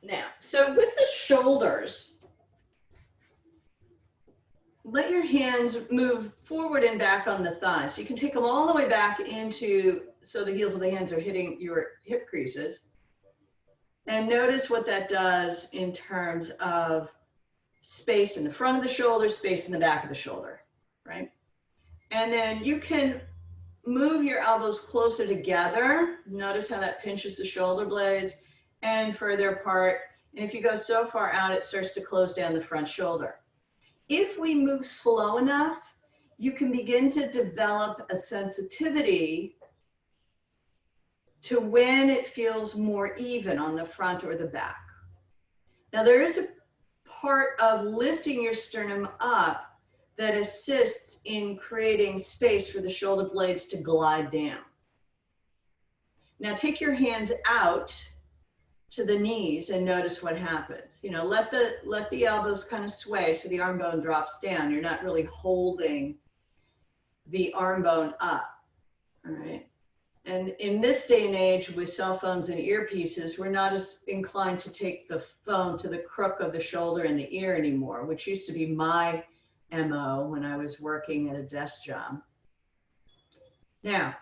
Now, so with the shoulders, let your hands move forward and back on the thighs. So you can take them all the way back into, so the heels of the hands are hitting your hip creases. And notice what that does in terms of space in the front of the shoulder, space in the back of the shoulder, right? And then you can move your elbows closer together. Notice how that pinches the shoulder blades and further apart. And if you go so far out, it starts to close down the front shoulder. If we move slow enough, you can begin to develop a sensitivity to when it feels more even on the front or the back. Now, there is a part of lifting your sternum up that assists in creating space for the shoulder blades to glide down. Now, take your hands out to the knees and notice what happens. You know, let the elbows kind of sway so the arm bone drops down. You're not really holding the arm bone up, all right? And in this day and age with cell phones and earpieces, we're not as inclined to take the phone to the crook of the shoulder and the ear anymore, which used to be my MO when I was working at a desk job. Now,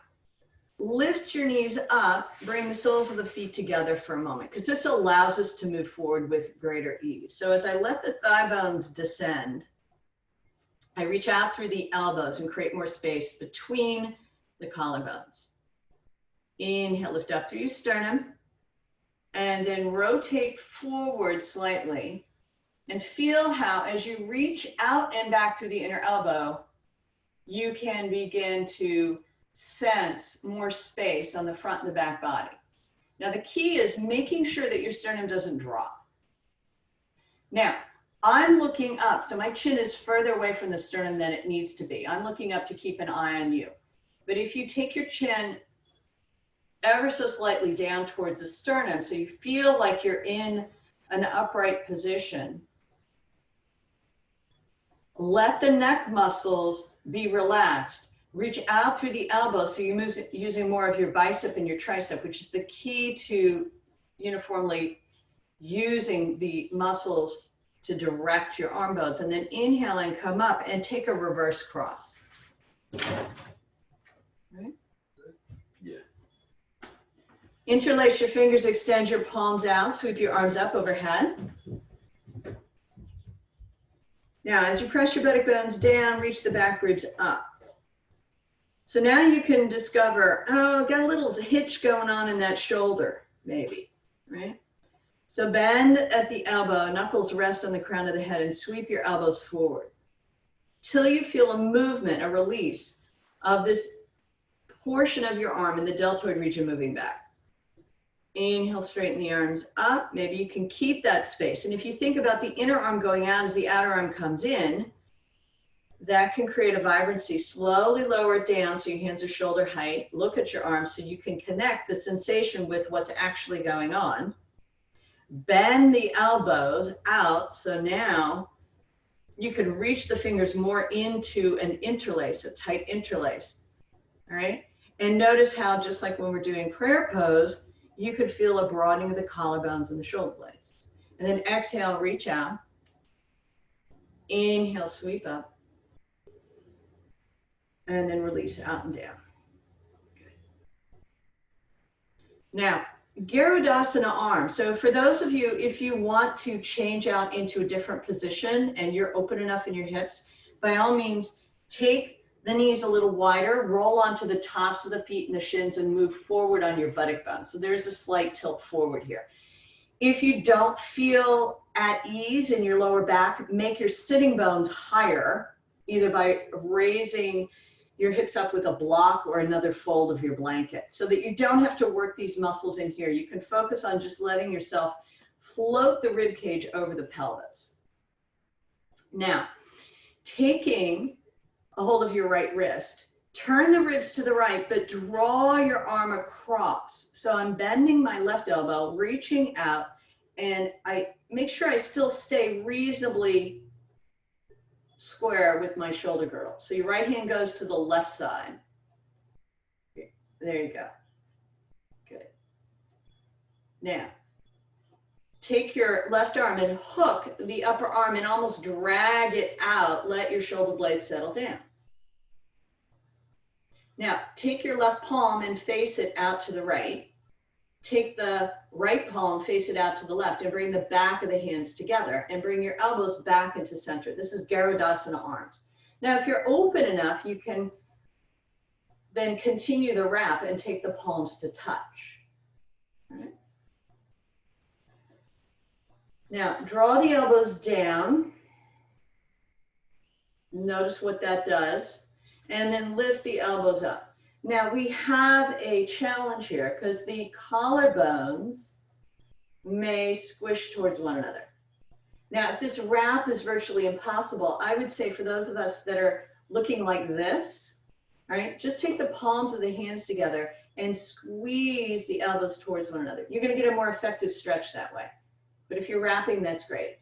lift your knees up, bring the soles of the feet together for a moment, because this allows us to move forward with greater ease. So as I let the thigh bones descend, I reach out through the elbows and create more space between the collarbones. Inhale, lift up through your sternum, and then rotate forward slightly. And feel how, as you reach out and back through the inner elbow, you can begin to sense more space on the front and the back body. Now, the key is making sure that your sternum doesn't drop. Now, I'm looking up, so my chin is further away from the sternum than it needs to be. I'm looking up to keep an eye on you. But if you take your chin ever so slightly down towards the sternum, so you feel like you're in an upright position, let the neck muscles be relaxed. Reach out through the elbow so you're using more of your bicep and your tricep, which is the key to uniformly using the muscles to direct your arm bones. And then inhale and come up and take a reverse cross. Right? Yeah. Interlace your fingers, extend your palms out, sweep your arms up overhead. Now, as you press your buttock bones down, reach the back ribs up. So now you can discover, oh, got a little hitch going on in that shoulder, maybe, right? So bend at the elbow, knuckles rest on the crown of the head, and sweep your elbows forward till you feel a movement, a release of this portion of your arm in the deltoid region moving back. Inhale, straighten the arms up. Maybe you can keep that space. And if you think about the inner arm going out as the outer arm comes in, that can create a vibrancy. Slowly lower it down so your hands are shoulder height. Look at your arms so you can connect the sensation with what's actually going on. Bend the elbows out. So now you can reach the fingers more into an interlace, a tight interlace. All right. And notice how, just like when we're doing prayer pose, you could feel a broadening of the collarbones and the shoulder blades. And then exhale, reach out. Inhale, sweep up. And then release out and down. Good. Now, Garudasana arm. So for those of you, if you want to change out into a different position and you're open enough in your hips, by all means, take the knees a little wider, roll onto the tops of the feet and the shins and move forward on your buttock bones. So there's a slight tilt forward here. If you don't feel at ease in your lower back, make your sitting bones higher, either by raising your hips up with a block or another fold of your blanket, so that you don't have to work these muscles in here. You can focus on just letting yourself float the rib cage over the pelvis. Now, taking a hold of your right wrist, turn the ribs to the right, but draw your arm across. So I'm bending my left elbow, reaching out, and I make sure I still stay reasonably square with my shoulder girdle. So your right hand goes to the left side. There you go. Good. Now, take your left arm and hook the upper arm and almost drag it out. Let your shoulder blades settle down. Now, take your left palm and face it out to the right. Take the right palm, face it out to the left, and bring the back of the hands together and bring your elbows back into center. This is Garudasana arms. Now, if you're open enough, you can then continue the wrap and take the palms to touch. All right. Now, draw the elbows down. Notice what that does. And then lift the elbows up. Now, we have a challenge here because the collarbones may squish towards one another. Now, if this wrap is virtually impossible, I would say for those of us that are looking like this, all right, just take the palms of the hands together and squeeze the elbows towards one another. You're going to get a more effective stretch that way. But if you're wrapping, that's great.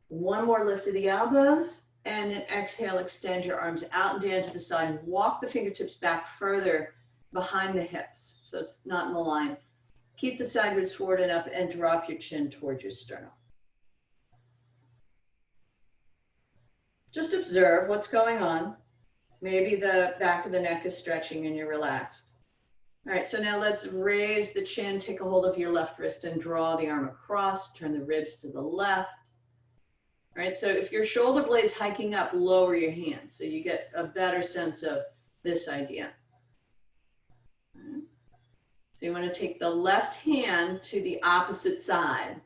One more lift of the elbows, and then exhale, extend your arms out and down to the side. Walk the fingertips back further behind the hips so it's not in the line. Keep the side ribs forward and up and drop your chin towards your sternum. Just observe what's going on. Maybe the back of the neck is stretching and you're relaxed. All right, so now let's raise the chin, take a hold of your left wrist and draw the arm across, turn the ribs to the left. All right, so if your shoulder blade's hiking up, lower your hands so you get a better sense of this idea. Right. So you want to take the left hand to the opposite side.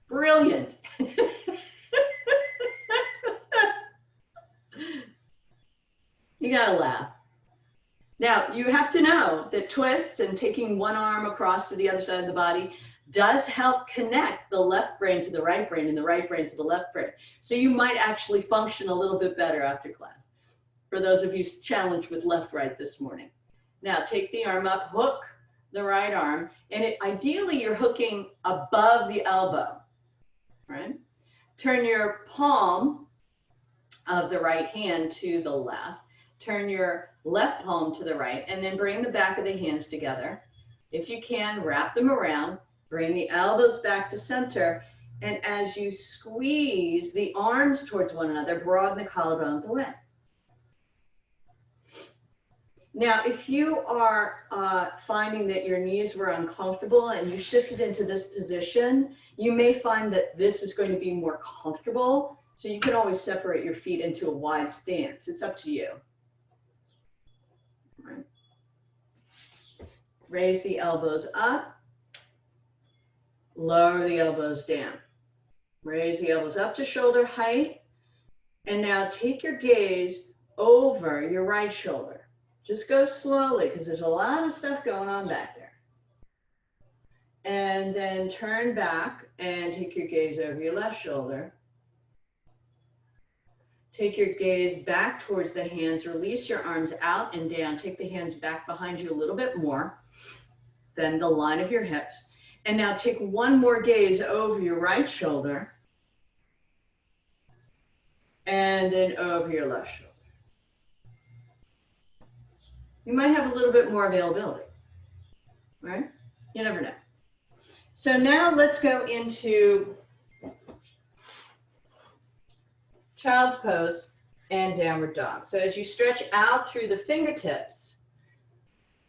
Brilliant. You gotta laugh. Now, you have to know that twists and taking one arm across to the other side of the body does help connect the left brain to the right brain and the right brain to the left brain. So you might actually function a little bit better after class. For those of you challenged with left-right this morning. Now, take the arm up, hook the right arm, and ideally you're hooking above the elbow, right? Turn your palm of the right hand to the left. Turn your left palm to the right, and then bring the back of the hands together. If you can, wrap them around, bring the elbows back to center, and as you squeeze the arms towards one another, broaden the collarbones away. Now, if you are finding that your knees were uncomfortable and you shifted into this position, you may find that this is going to be more comfortable. So you can always separate your feet into a wide stance. It's up to you. Right. Raise the elbows up. Lower the elbows down. Raise the elbows up to shoulder height. And now take your gaze over your right shoulder. Just go slowly because there's a lot of stuff going on back there. And then turn back and take your gaze over your left shoulder. Take your gaze back towards the hands. Release your arms out and down. Take the hands back behind you a little bit more than the line of your hips. And now take one more gaze over your right shoulder. And then over your left shoulder. You might have a little bit more availability, right? You never know. So now let's go into child's pose and downward dog. So as you stretch out through the fingertips,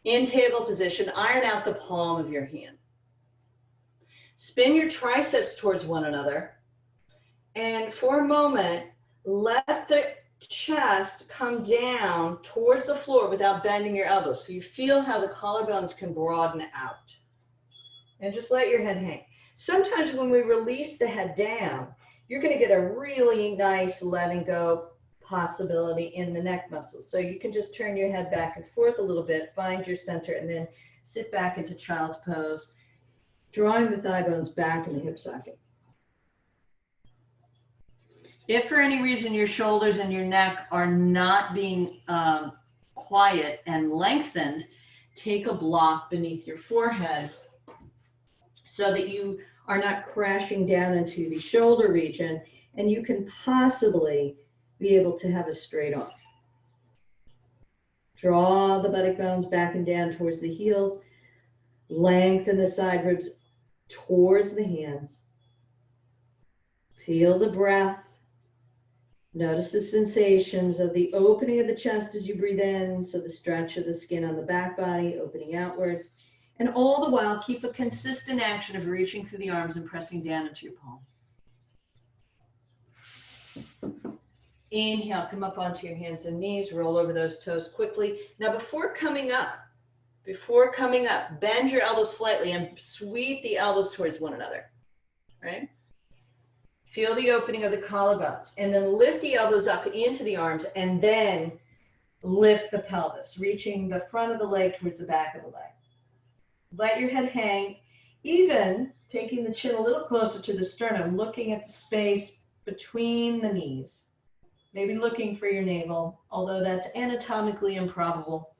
in table position, iron out the palm of your hand. Spin your triceps towards one another. And for a moment, let the chest come down towards the floor without bending your elbows. So you feel how the collarbones can broaden out. And just let your head hang. Sometimes when we release the head down, you're going to get a really nice letting go possibility in the neck muscles. So you can just turn your head back and forth a little bit, find your center, and then sit back into child's pose, drawing the thigh bones back in the hip socket. If for any reason your shoulders and your neck are not being quiet and lengthened, take a block beneath your forehead so that you are not crashing down into the shoulder region and you can possibly be able to have a straight arm. Draw the buttock bones back and down towards the heels. Lengthen the side ribs towards the hands. Feel the breath. Notice the sensations of the opening of the chest as you breathe in, so the stretch of the skin on the back body, opening outwards. And all the while, keep a consistent action of reaching through the arms and pressing down into your palm. Inhale, come up onto your hands and knees, roll over those toes quickly. Now before coming up, bend your elbows slightly and sweep the elbows towards one another, right? Feel the opening of the collarbones, and then lift the elbows up into the arms, and then lift the pelvis, reaching the front of the leg towards the back of the leg. Let your head hang, even taking the chin a little closer to the sternum, looking at the space between the knees. Maybe looking for your navel, although that's anatomically improbable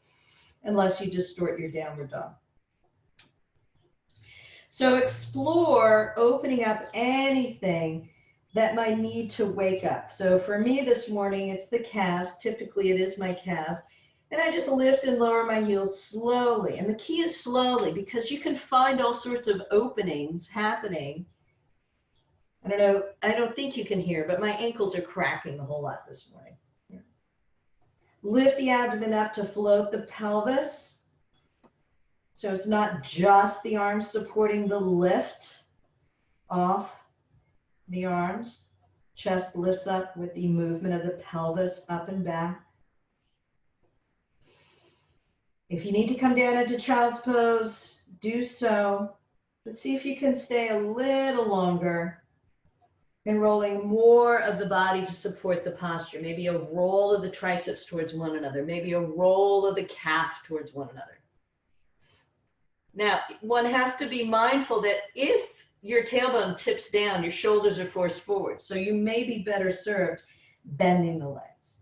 unless you distort your downward dog. So explore opening up anything that might need to wake up. So for me this morning, it's the calves. Typically it is my calves. And I just lift and lower my heels slowly. And the key is slowly, because you can find all sorts of openings happening. I don't know, I don't think you can hear, but my ankles are cracking a whole lot this morning. Yeah. Lift the abdomen up to float the pelvis. So it's not just the arms supporting the lift off the arms. Chest lifts up with the movement of the pelvis up and back. If you need to come down into child's pose, do so. But see if you can stay a little longer and rolling more of the body to support the posture. Maybe a roll of the triceps towards one another. Maybe a roll of the calf towards one another. Now, one has to be mindful that if your tailbone tips down, your shoulders are forced forward. So you may be better served bending the legs.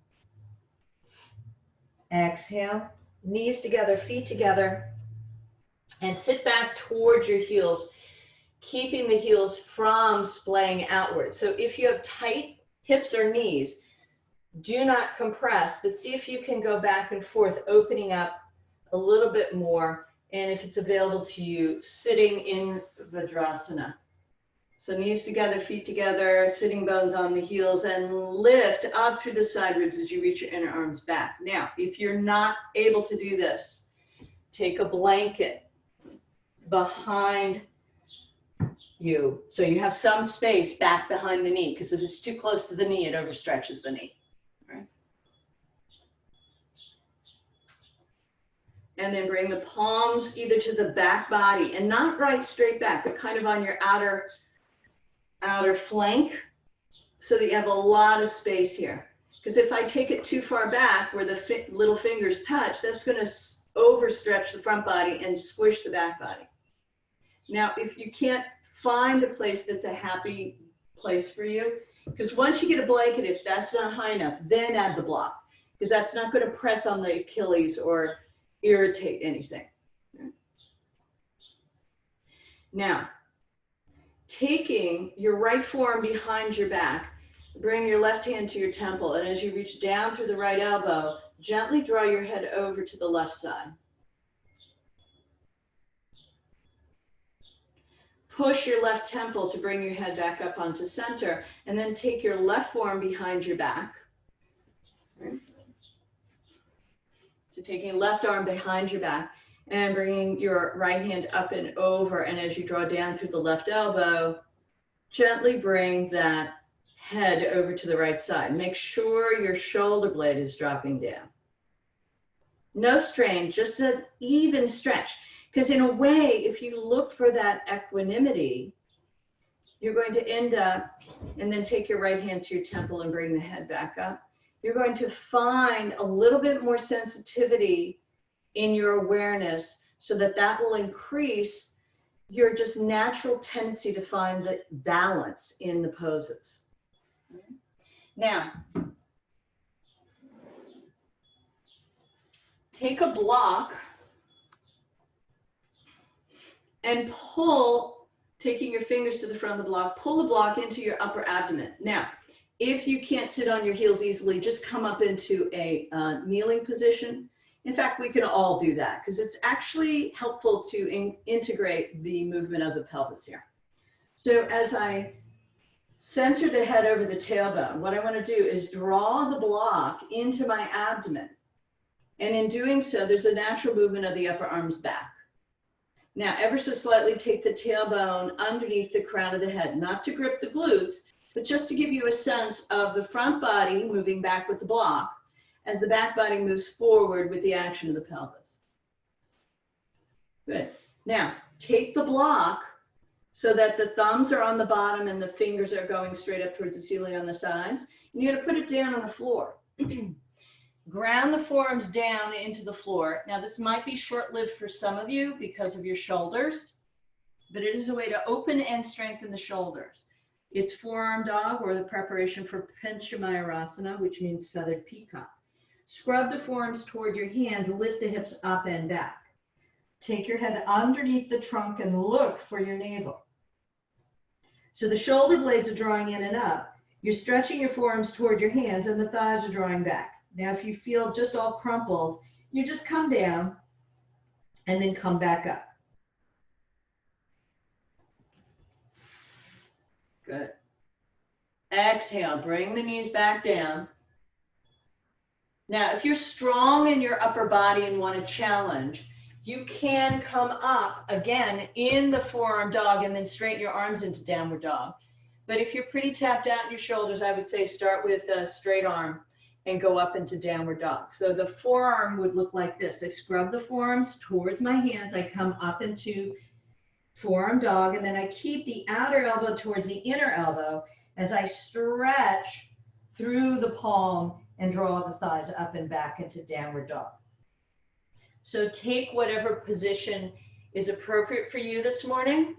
Exhale, knees together, feet together, and sit back towards your heels, keeping the heels from splaying outward. So if you have tight hips or knees, do not compress, but see if you can go back and forth, opening up a little bit more. And if it's available to you, sitting in Vajrasana. So knees together, feet together, sitting bones on the heels, and lift up through the side ribs as you reach your inner arms back. Now, if you're not able to do this, take a blanket behind you, so you have some space back behind the knee, because if it's too close to the knee, it overstretches the knee. Right? And then bring the palms either to the back body, and not right straight back, but kind of on your outer flank, so that you have a lot of space here. Because if I take it too far back where the little fingers touch, that's going to overstretch the front body and squish the back body. Now, if you can't find a place that's a happy place for you, because once you get a blanket, if that's not high enough, then add the block, because that's not going to press on the Achilles or irritate anything. Now, taking your right forearm behind your back, bring your left hand to your temple, and as you reach down through the right elbow, gently draw your head over to the left side. Push your left temple to bring your head back up onto center, and then take your left forearm behind your back. Right? So taking left arm behind your back and bringing your right hand up and over, and as you draw down through the left elbow, gently bring that head over to the right side. Make sure your shoulder blade is dropping down. No strain, just an even stretch. Because in a way, if you look for that equanimity, you're going to end up, and then take your right hand to your temple and bring the head back up. You're going to find a little bit more sensitivity in your awareness, so that that will increase your just natural tendency to find the balance in the poses. Now, take a block and pull, taking your fingers to the front of the block, pull the block into your upper abdomen. Now, if you can't sit on your heels easily, just come up into a kneeling position. In fact, we can all do that because it's actually helpful to integrate the movement of the pelvis here. So as I center the head over the tailbone, what I want to do is draw the block into my abdomen. And in doing so, there's a natural movement of the upper arms back. Now, ever so slightly take the tailbone underneath the crown of the head, not to grip the glutes, but just to give you a sense of the front body moving back with the block as the back body moves forward with the action of the pelvis. Good. Now, take the block so that the thumbs are on the bottom and the fingers are going straight up towards the ceiling on the sides. And you're going to put it down on the floor. Ground the forearms down into the floor. Now, this might be short-lived for some of you because of your shoulders, but it is a way to open and strengthen the shoulders. It's forearm dog, or the preparation for Panchamayurasana, which means feathered peacock. Scrub the forearms toward your hands, lift the hips up and back. Take your head underneath the trunk and look for your navel. So the shoulder blades are drawing in and up. You're stretching your forearms toward your hands and the thighs are drawing back. Now, if you feel just all crumpled, you just come down and then come back up. Good. Exhale, bring the knees back down. Now, if you're strong in your upper body and want to challenge, you can come up again in the forearm dog and then straighten your arms into downward dog. But if you're pretty tapped out in your shoulders, I would say start with a straight arm and go up into downward dog. So the forearm would look like this. I scrub the forearms towards my hands. I come up into forearm dog, and then I keep the outer elbow towards the inner elbow as I stretch through the palm and draw the thighs up and back into downward dog. So take whatever position is appropriate for you this morning.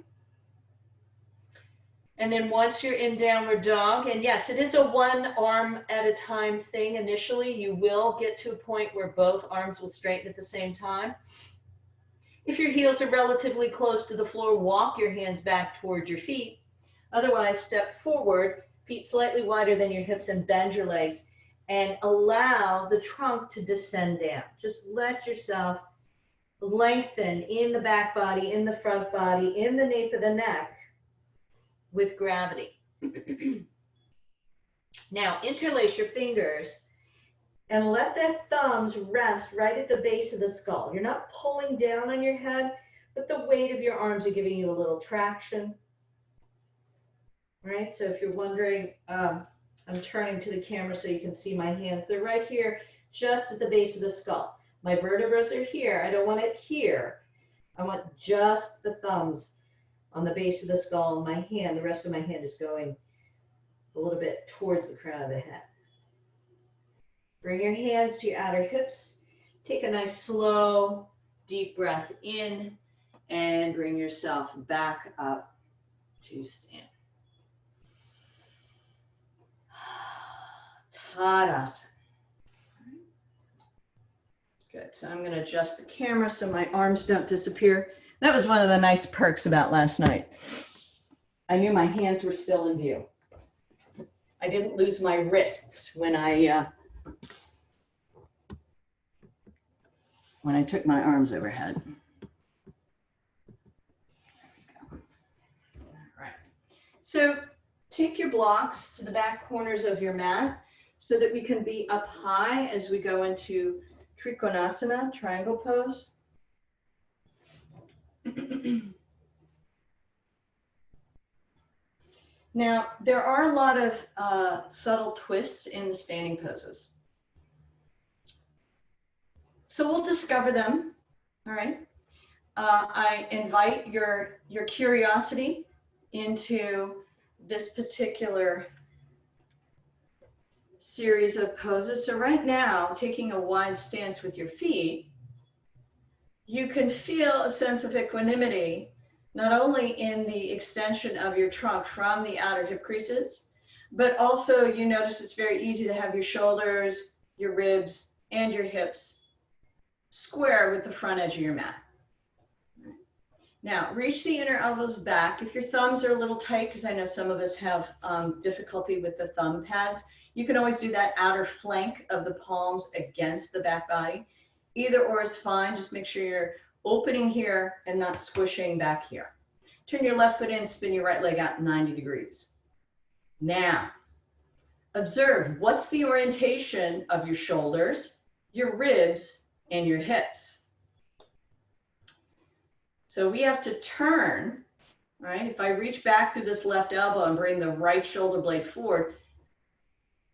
And then once you're in downward dog, and yes, it is a one arm at a time thing initially, you will get to a point where both arms will straighten at the same time. If your heels are relatively close to the floor, walk your hands back towards your feet. Otherwise, step forward, feet slightly wider than your hips, and bend your legs and allow the trunk to descend down. Just let yourself lengthen in the back body, in the front body, in the nape of the neck with gravity. Now, interlace your fingers and let the thumbs rest right at the base of the skull. You're not pulling down on your head, but the weight of your arms are giving you a little traction. All right, so if you're wondering, I'm turning to the camera so you can see my hands. They're right here, just at the base of the skull. My vertebrae are here. I don't want it here. I want just the thumbs on the base of the skull, and my hand, the rest of my hand is going a little bit towards the crown of the head. Bring your hands to your outer hips. Take a nice slow, deep breath in and bring yourself back up to stand. Tadasana. Good, so I'm going to adjust the camera so my arms don't disappear. That was one of the nice perks about last night. I knew my hands were still in view. I didn't lose my wrists when I took my arms overhead. There we go. All right. So take your blocks to the back corners of your mat so that we can be up high as we go into Trikonasana, triangle pose. Now, there are a lot of subtle twists in the standing poses. So we'll discover them, all right? I invite your curiosity into this particular series of poses. So right now, taking a wide stance with your feet, you can feel a sense of equanimity, not only in the extension of your trunk from the outer hip creases, but also you notice it's very easy to have your shoulders, your ribs, and your hips square with the front edge of your mat. Now, reach the inner elbows back. If your thumbs are a little tight, because I know some of us have difficulty with the thumb pads, you can always do that outer flank of the palms against the back body. Either or is fine. Just make sure you're opening here and not squishing back here. Turn your left foot in, spin your right leg out 90 degrees. Now, observe what's the orientation of your shoulders, your ribs, and your hips. So we have to turn, right? If I reach back through this left elbow and bring the right shoulder blade forward,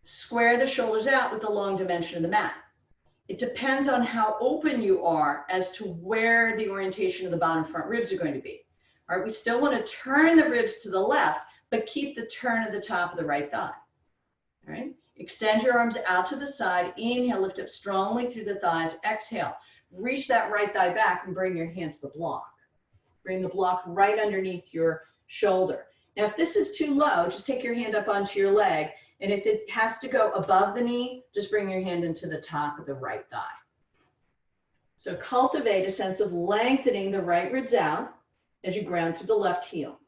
square the shoulders out with the long dimension of the mat. It depends on how open you are as to where the orientation of the bottom front ribs are going to be. All right, we still want to turn the ribs to the left, but keep the turn of the top of the right thigh. All right, extend your arms out to the side. Inhale, lift up strongly through the thighs. Exhale, reach that right thigh back and bring your hand to the block. Bring the block right underneath your shoulder. Now, if this is too low, just take your hand up onto your leg. And if it has to go above the knee, just bring your hand into the top of the right thigh. So cultivate a sense of lengthening the right ribs out as you ground through the left heel.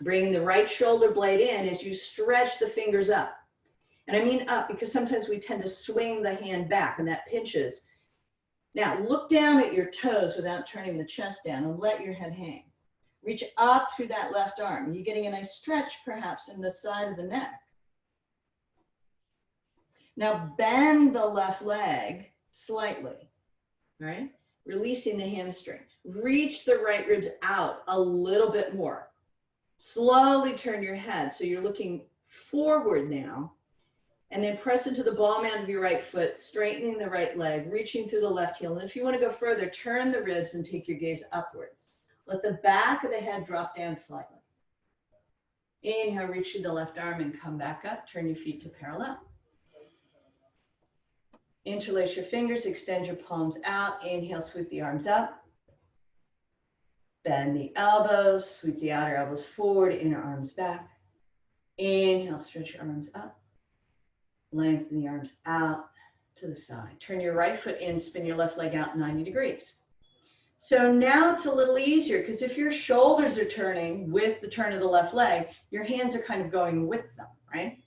Bringing the right shoulder blade in as you stretch the fingers up. And I mean up because sometimes we tend to swing the hand back and that pinches. Now look down at your toes without turning the chest down and let your head hang. Reach up through that left arm. You're getting a nice stretch perhaps in the side of the neck. Now bend the left leg slightly, right? Releasing the hamstring. Reach the right ribs out a little bit more. Slowly turn your head so you're looking forward now. And then press into the ball mound of your right foot, straightening the right leg, reaching through the left heel. And if you want to go further, turn the ribs and take your gaze upwards. Let the back of the head drop down slightly. Inhale, reach through the left arm and come back up. Turn your feet to parallel. Interlace your fingers, extend your palms out. Inhale, sweep the arms up. Bend the elbows, sweep the outer elbows forward, inner arms back. Inhale, stretch your arms up. Lengthen the arms out to the side. Turn your right foot in, spin your left leg out 90 degrees. So now it's a little easier because if your shoulders are turning with the turn of the left leg, your hands are kind of going with them, right?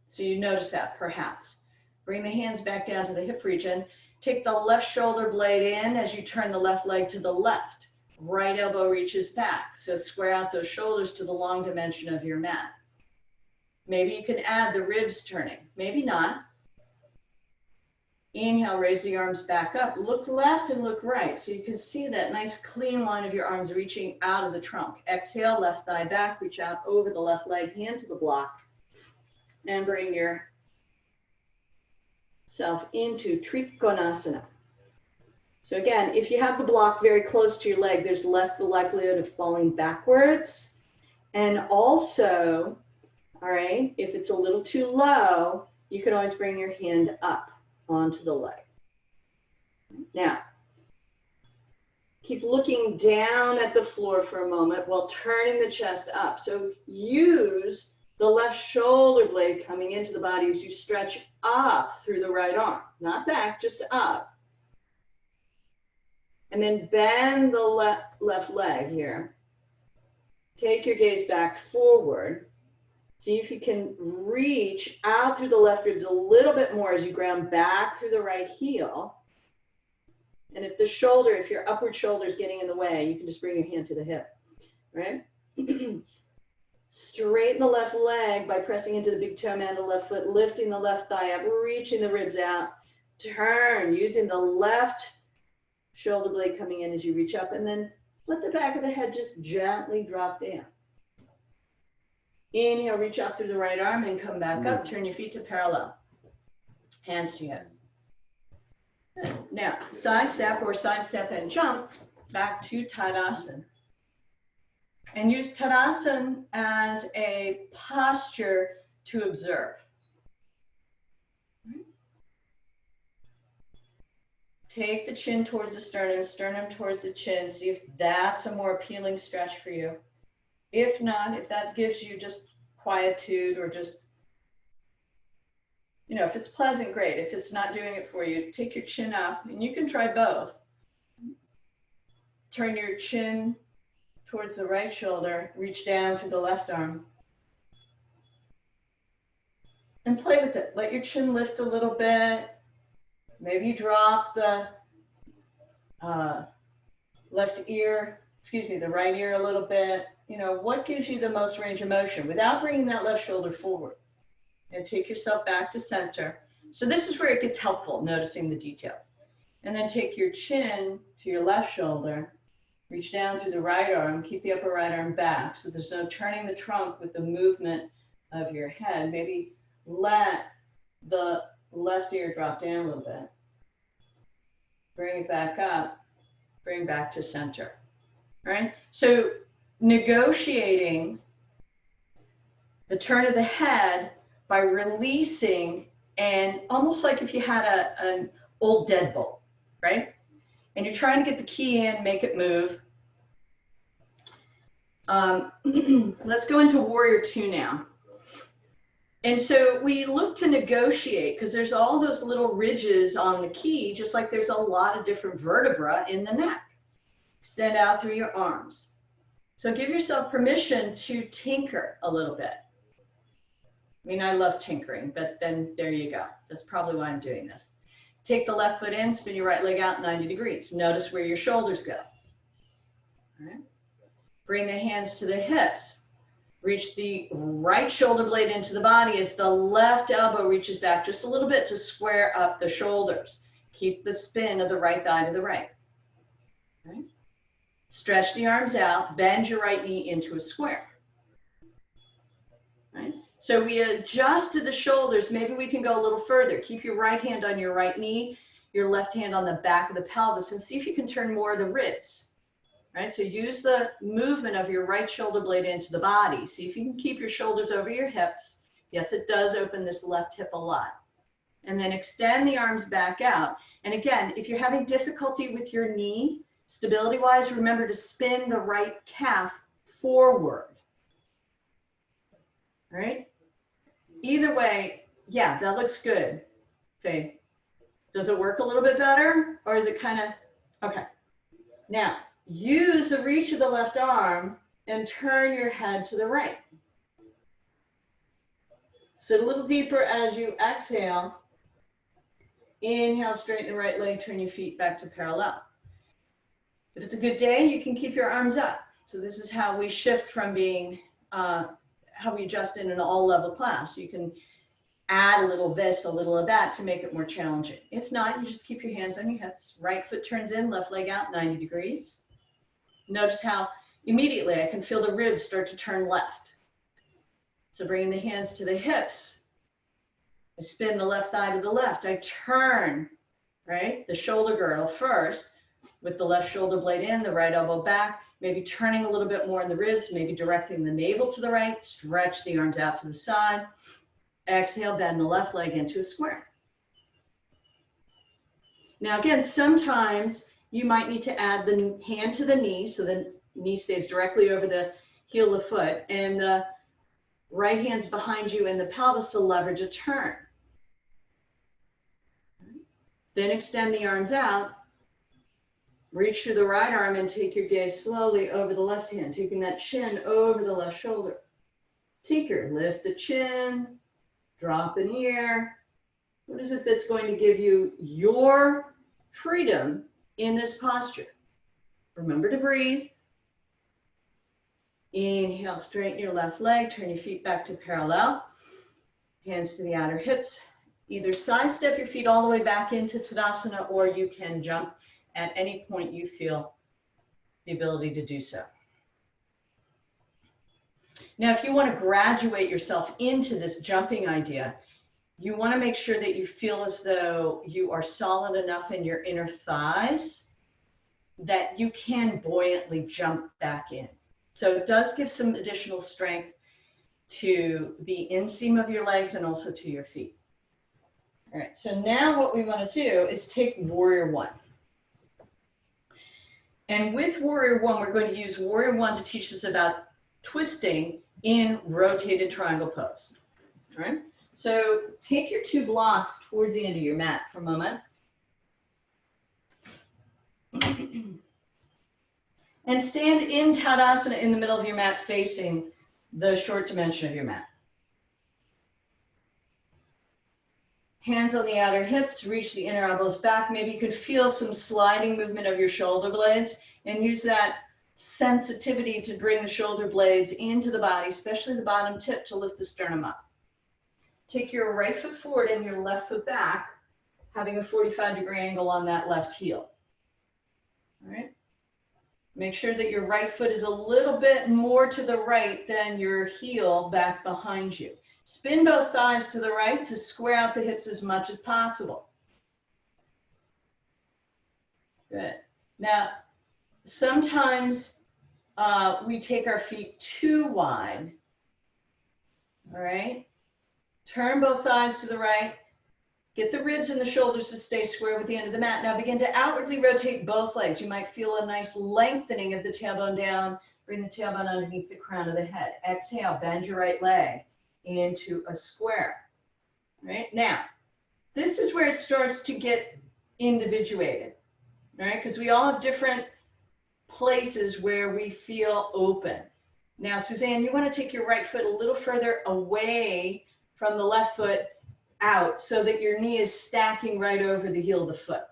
So you notice that perhaps. Bring the hands back down to the hip region. Take the left shoulder blade in as you turn the left leg to the left. Right elbow reaches back. So square out those shoulders to the long dimension of your mat. Maybe you can add the ribs turning. Maybe not. Inhale, raise the arms back up. Look left and look right so you can see that nice clean line of your arms reaching out of the trunk. Exhale, left thigh back, reach out over the left leg, hand to the block, and bring yourself into Trikonasana. So again, if you have the block very close to your leg, there's less the likelihood of falling backwards. And also, all right, if it's a little too low, you can always bring your hand up onto the leg. Now, keep looking down at the floor for a moment while turning the chest up. So use the left shoulder blade coming into the body as you stretch up through the right arm, not back, just up. And then bend the left leg here. Take your gaze back forward. See if you can reach out through the left ribs a little bit more as you ground back through the right heel. And if the shoulder, if your upward shoulder is getting in the way, you can just bring your hand to the hip, right? Straighten the left leg by pressing into the big toe man of the left foot, lifting the left thigh up, reaching the ribs out. Turn, using the left shoulder blade coming in as you reach up, and then let the back of the head just gently drop down. Inhale, reach up through the right arm and come back up. Turn your feet to parallel. Hands to hips. Now, side step or side step and jump back to Tadasana. And use Tadasana as a posture to observe. Take the chin towards the sternum, sternum towards the chin. See if that's a more appealing stretch for you. If not, if that gives you just quietude or just, you know, if it's pleasant, great. If it's not doing it for you, take your chin up, and you can try both. Turn your chin towards the right shoulder, reach down through the left arm. And play with it. Let your chin lift a little bit. Maybe you drop the the right ear a little bit. You know, what gives you the most range of motion without bringing that left shoulder forward? And take yourself back to center. So this is where it gets helpful, noticing the details. And then take your chin to your left shoulder, reach down through the right arm, keep the upper right arm back so there's no turning the trunk with the movement of your head. Maybe let the left ear drop down a little bit. Bring it back up, bring back to center. All right? So negotiating the turn of the head by releasing, and almost like if you had an old deadbolt, right? And you're trying to get the key in, make it move. Let's go into Warrior 2 now. And so we look to negotiate because there's all those little ridges on the key, just like there's a lot of different vertebra in the neck. Extend out through your arms. So give yourself permission to tinker a little bit. I mean, I love tinkering, but then there you go. That's probably why I'm doing this. Take the left foot in, spin your right leg out 90 degrees. Notice where your shoulders go. All right. Bring the hands to the hips. Reach the right shoulder blade into the body as the left elbow reaches back just a little bit to square up the shoulders. Keep the spin of the right thigh to the right. All right. Stretch the arms out, bend your right knee into a square. Right? So we adjusted the shoulders. Maybe we can go a little further. Keep your right hand on your right knee, your left hand on the back of the pelvis, and see if you can turn more of the ribs. Right? So use the movement of your right shoulder blade into the body. See if you can keep your shoulders over your hips. Yes, it does open this left hip a lot. And then extend the arms back out. And again, if you're having difficulty with your knee, stability-wise, remember to spin the right calf forward. All right? Either way, yeah, that looks good, Faith. Does it work a little bit better? Or is it kind of, okay. Now, use the reach of the left arm and turn your head to the right. Sit a little deeper as you exhale. Inhale, straighten the right leg, turn your feet back to parallel. If it's a good day, you can keep your arms up. So this is how we shift from being, how we adjust in an all-level class. You can add a little this, a little of that to make it more challenging. If not, you just keep your hands on your hips. Right foot turns in, left leg out 90 degrees. Notice how immediately I can feel the ribs start to turn left. So bringing the hands to the hips. I spin the left thigh to the left. I turn, right, the shoulder girdle first with the left shoulder blade in, the right elbow back, maybe turning a little bit more in the ribs, maybe directing the navel to the right, stretch the arms out to the side. Exhale, bend the left leg into a square. Now again, sometimes you might need to add the hand to the knee so the knee stays directly over the heel of the foot, and the right hand's behind you in the pelvis to leverage a turn. Then extend the arms out, reach through the right arm and take your gaze slowly over the left hand, taking that chin over the left shoulder. Tinker, lift the chin, drop an ear. What is it that's going to give you your freedom in this posture? Remember to breathe. Inhale, straighten your left leg, turn your feet back to parallel. Hands to the outer hips. Either sidestep your feet all the way back into Tadasana, or you can jump at any point you feel the ability to do so. Now, if you want to graduate yourself into this jumping idea, you want to make sure that you feel as though you are solid enough in your inner thighs that you can buoyantly jump back in. So it does give some additional strength to the inseam of your legs and also to your feet. All right, so now what we want to do is take Warrior 1. And with Warrior 1, we're going to use Warrior 1 to teach us about twisting in rotated triangle pose. All right, so take your 2 blocks towards the end of your mat for a moment. And stand in Tadasana in the middle of your mat facing the short dimension of your mat. Hands on the outer hips, reach the inner elbows back. Maybe you can feel some sliding movement of your shoulder blades and use that sensitivity to bring the shoulder blades into the body, especially the bottom tip, to lift the sternum up. Take your right foot forward and your left foot back, having a 45-degree angle on that left heel. All right. Make sure that your right foot is a little bit more to the right than your heel back behind you. Spin both thighs to the right to square out the hips as much as possible. Good. Now, sometimes we take our feet too wide. All right. Turn both thighs to the right. Get the ribs and the shoulders to stay square with the end of the mat. Now begin to outwardly rotate both legs. You might feel a nice lengthening of the tailbone down. Bring the tailbone underneath the crown of the head. Exhale, bend your right leg into a square. Right? Now, this is where it starts to get individuated. Right? Because we all have different places where we feel open. Now, Suzanne, you want to take your right foot a little further away from the left foot out so that your knee is stacking right over the heel of the foot.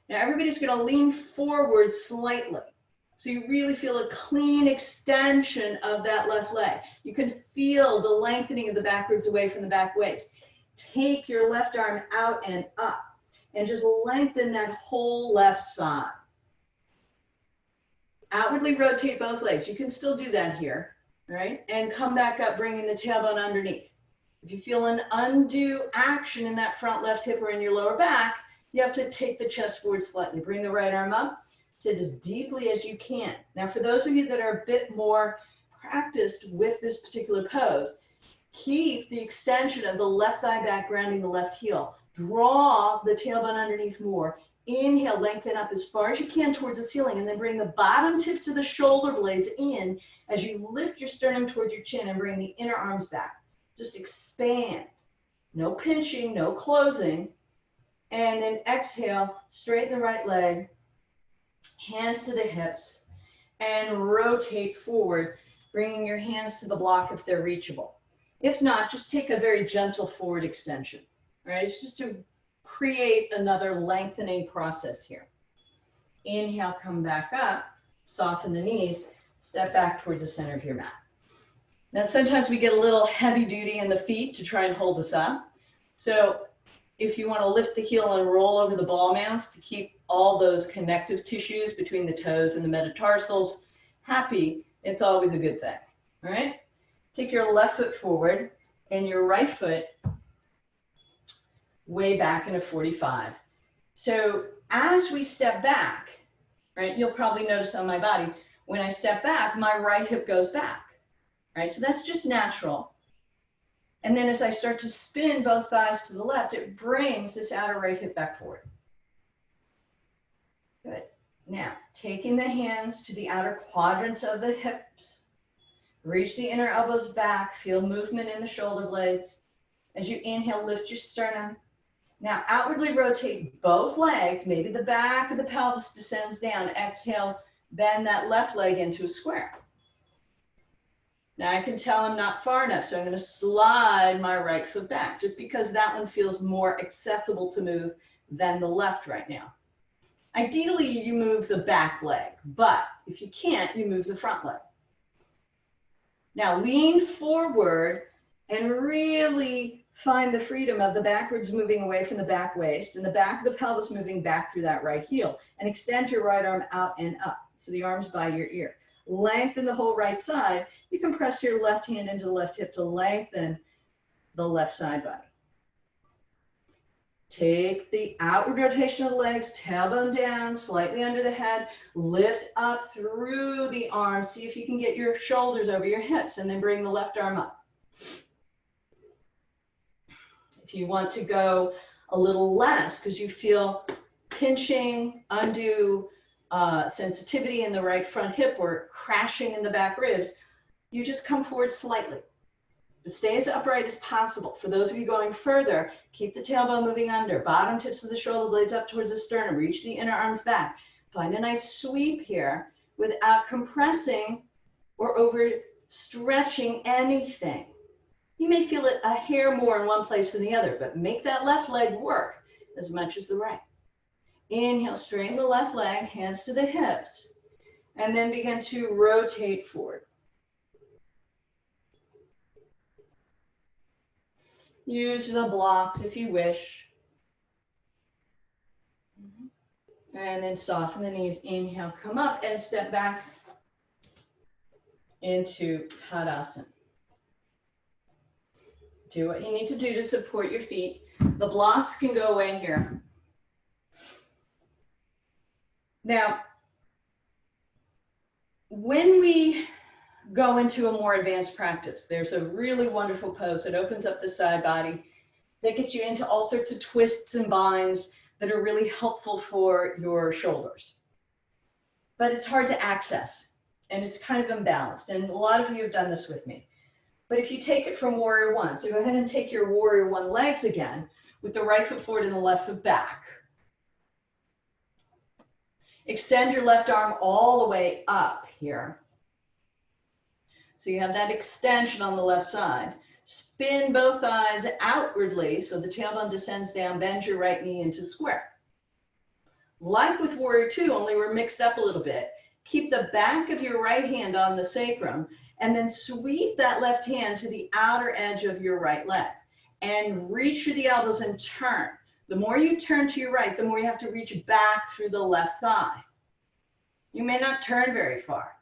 Now, everybody's going to lean forward slightly. So you really feel a clean extension of that left leg. You can feel the lengthening of the backwards away from the back waist. Take your left arm out and up and just lengthen that whole left side. Outwardly rotate both legs. You can still do that here, right? And come back up, bringing the tailbone underneath. If you feel an undue action in that front left hip or in your lower back, you have to take the chest forward slightly. Bring the right arm up. Sit as deeply as you can. Now, for those of you that are a bit more practiced with this particular pose, keep the extension of the left thigh back, grounding the left heel. Draw the tailbone underneath more. Inhale, lengthen up as far as you can towards the ceiling, and then bring the bottom tips of the shoulder blades in as you lift your sternum towards your chin and bring the inner arms back. Just expand. No pinching, no closing. And then exhale, straighten the right leg. Hands to the hips, and rotate forward, bringing your hands to the block if they're reachable. If not, just take a very gentle forward extension, right? It's just to create another lengthening process here. Inhale, come back up, soften the knees, step back towards the center of your mat. Now, sometimes we get a little heavy duty in the feet to try and hold us up. So if you want to lift the heel and roll over the ball mounts to keep all those connective tissues between the toes and the metatarsals happy, it's always a good thing. All right? Take your left foot forward and your right foot way back in a 45. So as we step back, right, you'll probably notice on my body, when I step back, my right hip goes back, right? So that's just natural. And then as I start to spin both thighs to the left, it brings this outer right hip back forward. Good. Now, taking the hands to the outer quadrants of the hips, reach the inner elbows back, feel movement in the shoulder blades. As you inhale, lift your sternum. Now, outwardly rotate both legs. Maybe the back of the pelvis descends down. Exhale, bend that left leg into a square. Now I can tell I'm not far enough, so I'm going to slide my right foot back, just because that one feels more accessible to move than the left right now. Ideally, you move the back leg, but if you can't, you move the front leg. Now lean forward and really find the freedom of the backwards moving away from the back waist and the back of the pelvis moving back through that right heel, and extend your right arm out and up, so the arm's by your ear. Lengthen the whole right side. You can press your left hand into the left hip to lengthen the left side body. Take the outward rotation of the legs, tailbone down, slightly under the head, lift up through the arms. See if you can get your shoulders over your hips, and then bring the left arm up. If you want to go a little less because you feel pinching, undue sensitivity in the right front hip or crashing in the back ribs, you just come forward slightly. But stay as upright as possible. For those of you going further, keep the tailbone moving under, bottom tips of the shoulder blades up towards the sternum, reach the inner arms back. Find a nice sweep here without compressing or overstretching anything. You may feel it a hair more in one place than the other, but make that left leg work as much as the right. Inhale, straighten the left leg, hands to the hips, and then begin to rotate forward. Use the blocks if you wish. And then soften the knees. Inhale, come up and step back into Tadasana. Do what you need to do to support your feet. The blocks can go away here. Now, when we go into a more advanced practice, there's a really wonderful pose that opens up the side body that gets you into all sorts of twists and binds that are really helpful for your shoulders. But it's hard to access, and it's kind of imbalanced, and a lot of you have done this with me. But if you take it from Warrior One, so go ahead and take your Warrior One legs again, with the right foot forward and the left foot back. Extend your left arm all the way up here. So you have that extension on the left side. Spin both thighs outwardly so the tailbone descends down, bend your right knee into square. Like with Warrior Two, only we're mixed up a little bit. Keep the back of your right hand on the sacrum and then sweep that left hand to the outer edge of your right leg and reach through the elbows and turn. The more you turn to your right, the more you have to reach back through the left thigh. You may not turn very far,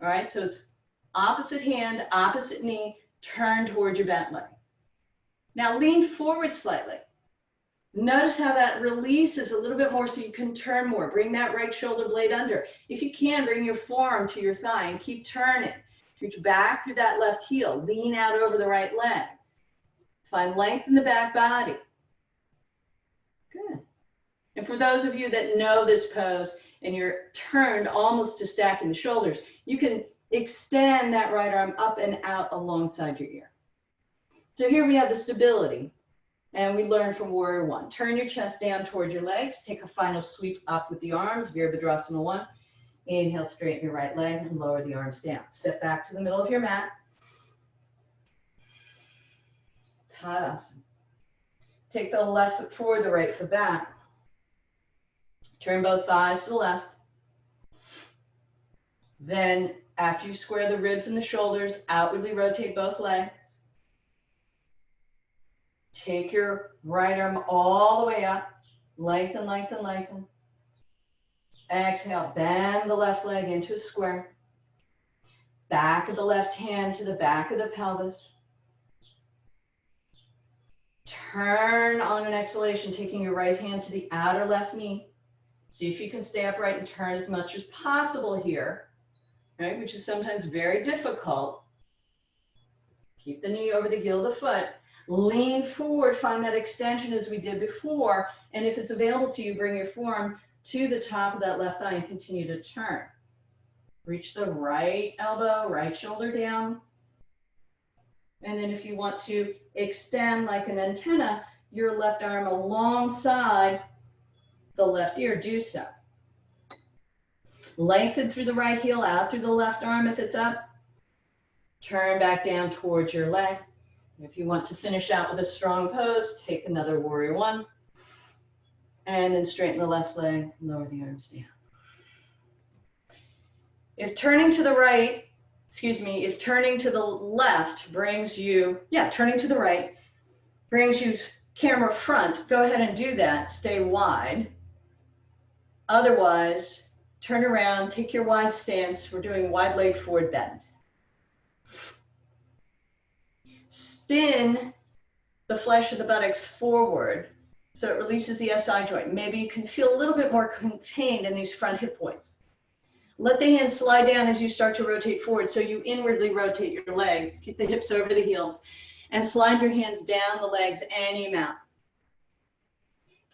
all right? So it's opposite hand, opposite knee, turn towards your bent leg. Now lean forward slightly. Notice how that releases a little bit more so you can turn more. Bring that right shoulder blade under. If you can, bring your forearm to your thigh and keep turning. Reach back through that left heel. Lean out over the right leg. Find length in the back body. Good. And for those of you that know this pose and you're turned almost to stacking the shoulders, you can extend that right arm up and out alongside your ear. So here we have the stability. And we learned from Warrior One. Turn your chest down toward your legs. Take a final sweep up with the arms, Virabhadrasana 1. Inhale, straighten your right leg and lower the arms down. Step back to the middle of your mat. Tadasana. Take the left foot forward, the right foot back. Turn both thighs to the left. Then, after you square the ribs and the shoulders, outwardly rotate both legs. Take your right arm all the way up. Lengthen, lengthen, lengthen. Exhale, bend the left leg into a square. Back of the left hand to the back of the pelvis. Turn on an exhalation, taking your right hand to the outer left knee. See if you can stay upright and turn as much as possible here, right? Which is sometimes very difficult. Keep the knee over the heel of the foot. Lean forward, find that extension as we did before. And if it's available to you, bring your forearm to the top of that left thigh and continue to turn. Reach the right elbow, right shoulder down. And then if you want to extend like an antenna, your left arm alongside the left ear, do so. Lengthen through the right heel, out through the left arm if it's up. Turn back down towards your leg. If you want to finish out with a strong pose, take another Warrior One. And then straighten the left leg, lower the arms down. If turning to the right, if turning to the left brings you, turning to the right brings you camera front, go ahead and do that. Stay wide. Otherwise, turn around, take your wide stance. We're doing wide leg forward bend. Spin the flesh of the buttocks forward so it releases the SI joint. Maybe you can feel a little bit more contained in these front hip points. Let the hands slide down as you start to rotate forward so you inwardly rotate your legs. Keep the hips over the heels and slide your hands down the legs any amount.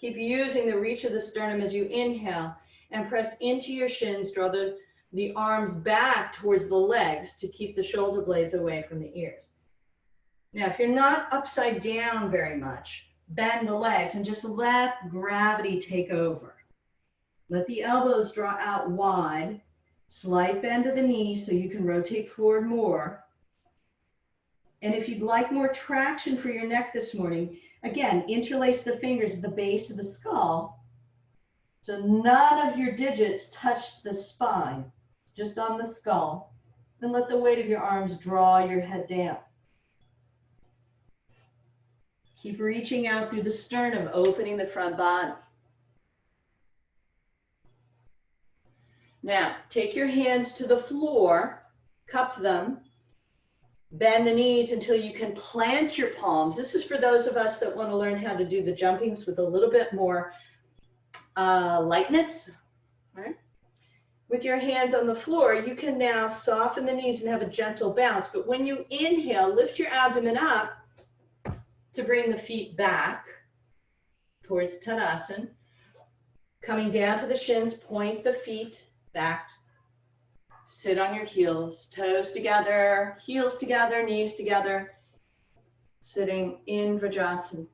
Keep using the reach of the sternum as you inhale and press into your shins. Draw the arms back towards the legs to keep the shoulder blades away from the ears. Now, if you're not upside down very much, bend the legs and just let gravity take over. Let the elbows draw out wide, slight bend of the knees so you can rotate forward more. And if you'd like more traction for your neck this morning, again, interlace the fingers at the base of the skull. So none of your digits touch the spine, just on the skull. And let the weight of your arms draw your head down. Keep reaching out through the sternum, opening the front body. Now, take your hands to the floor, cup them, bend the knees until you can plant your palms. This is for those of us that want to learn how to do the jumpings with a little bit more lightness, right? With your hands on the floor, you can now soften the knees and have a gentle bounce. But when you inhale, lift your abdomen up to bring the feet back towards Tadasana. Coming down to the shins, point the feet back. Sit on your heels, toes together, heels together, knees together. Sitting in Vrajasana.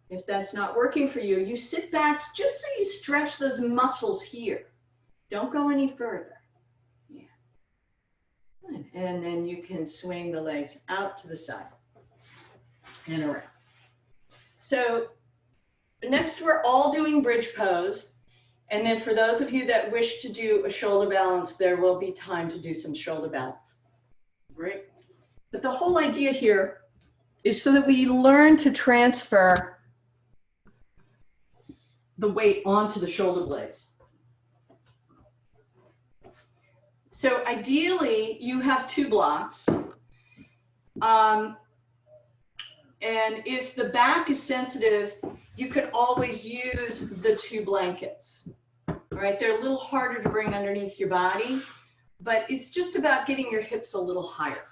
If that's not working for you, you sit back just so you stretch those muscles here. Don't go any further. Yeah. Good. And then you can swing the legs out to the side and around. So next we're all doing bridge pose. And then for those of you that wish to do a shoulder balance, there will be time to do some shoulder balance. Great. But the whole idea here is so that we learn to transfer the weight onto the shoulder blades. So ideally, you have 2 blocks. And if the back is sensitive, you could always use the 2 blankets. All right, they're a little harder to bring underneath your body, but it's just about getting your hips a little higher.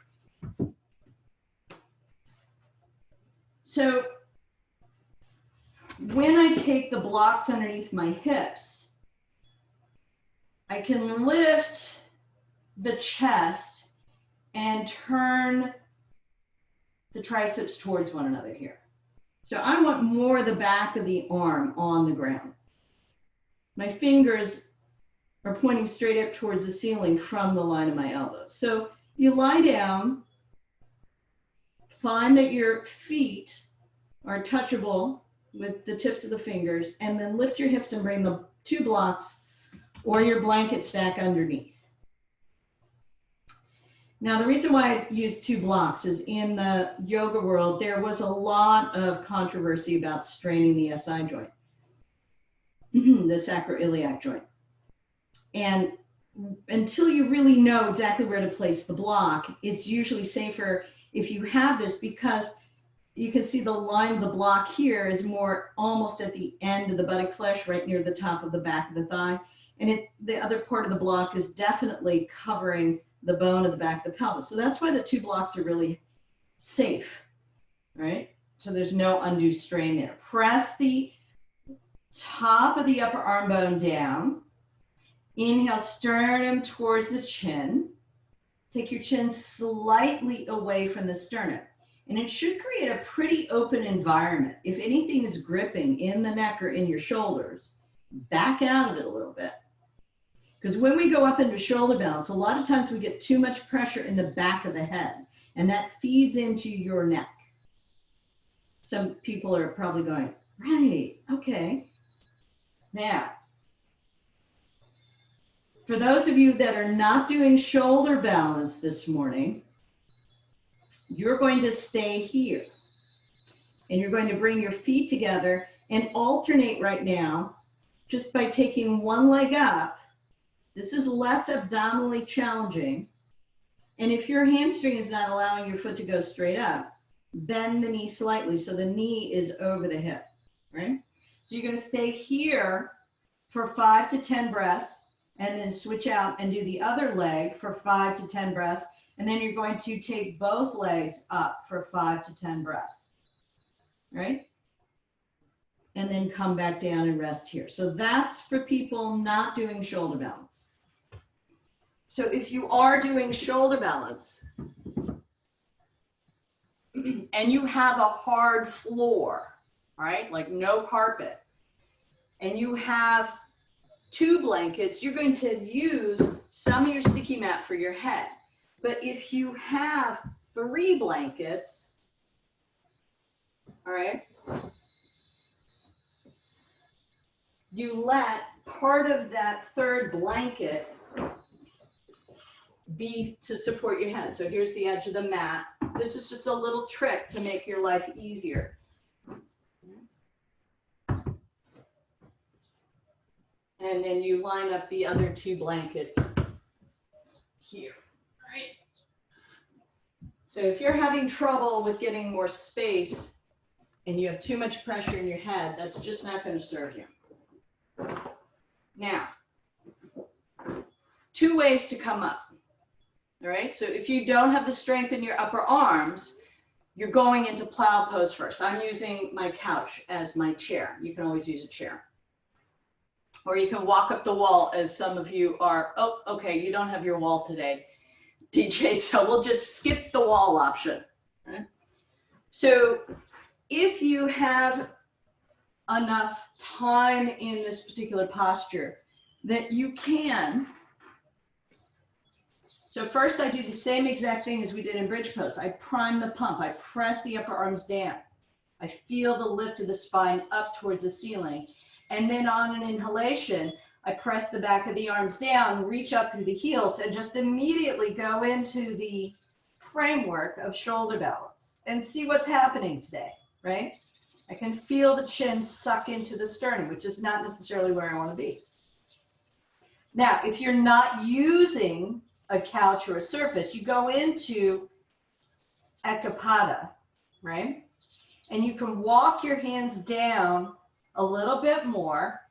So when I take the blocks underneath my hips, I can lift the chest and turn the triceps towards one another here. So I want more of the back of the arm on the ground. My fingers are pointing straight up towards the ceiling from the line of my elbows. So you lie down, find that your feet are touchable with the tips of the fingers, and then lift your hips and bring the 2 blocks or your blanket stack underneath. Now, the reason why I use 2 blocks is in the yoga world, there was a lot of controversy about straining the SI joint, the sacroiliac joint. And until you really know exactly where to place the block, it's usually safer if you have this, because you can see the line of the block here is more almost at the end of the buttock flesh, right near the top of the back of the thigh. And the other part of the block is definitely covering the bone of the back of the pelvis. So that's why the 2 blocks are really safe, right? So there's no undue strain there. Press the top of the upper arm bone down. Inhale, sternum towards the chin. Take your chin slightly away from the sternum. And it should create a pretty open environment. If anything is gripping in the neck or in your shoulders, back out of it a little bit. Because when we go up into shoulder balance, a lot of times we get too much pressure in the back of the head, and that feeds into your neck. Some people are probably going, right, okay. Now, for those of you that are not doing shoulder balance this morning, you're going to stay here. And you're going to bring your feet together and alternate right now just by taking one leg up. This is less abdominally challenging. And if your hamstring is not allowing your foot to go straight up, bend the knee slightly so the knee is over the hip, right? So you're going to stay here for 5 to 10 breaths and then switch out and do the other leg for 5 to 10 breaths. And then you're going to take both legs up for 5 to 10 breaths, right? And then come back down and rest here. So that's for people not doing shoulder balance. So if you are doing shoulder balance and you have a hard floor, right, like no carpet, and you have 2 blankets, you're going to use some of your sticky mat for your head. But if you have 3 blankets, all right? You let part of that third blanket be to support your head. So here's the edge of the mat. This is just a little trick to make your life easier. And then you line up the other two blankets here, right? So if you're having trouble with getting more space and you have too much pressure in your head, that's just not going to serve you. Now, two ways to come up, all right? So if you don't have the strength in your upper arms, you're going into plow pose first. I'm using my couch as my chair. You can always use a chair. Or you can walk up the wall, as some of you are. Oh, okay, you don't have your wall today, DJ, so we'll just skip the wall option. Okay? So if you have enough time in this particular posture that you can, so first I do the same exact thing as we did in bridge pose. I prime the pump, I press the upper arms down. I feel the lift of the spine up towards the ceiling. And then on an inhalation, I press the back of the arms down, reach up through the heels, and just immediately go into the framework of shoulder balance and see what's happening today, right? I can feel the chin suck into the sternum, which is not necessarily where I want to be. Now, if you're not using a couch or a surface, you go into Ekapada, right? And you can walk your hands down a little bit more,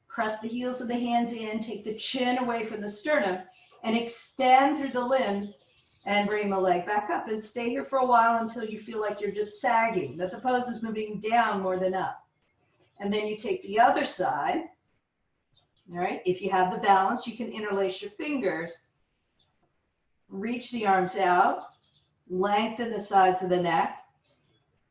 press the heels of the hands in, take the chin away from the sternum, and extend through the limbs and bring the leg back up. And stay here for a while until you feel like you're just sagging, that the pose is moving down more than up. And then you take the other side, all right? If you have the balance, you can interlace your fingers, reach the arms out, lengthen the sides of the neck,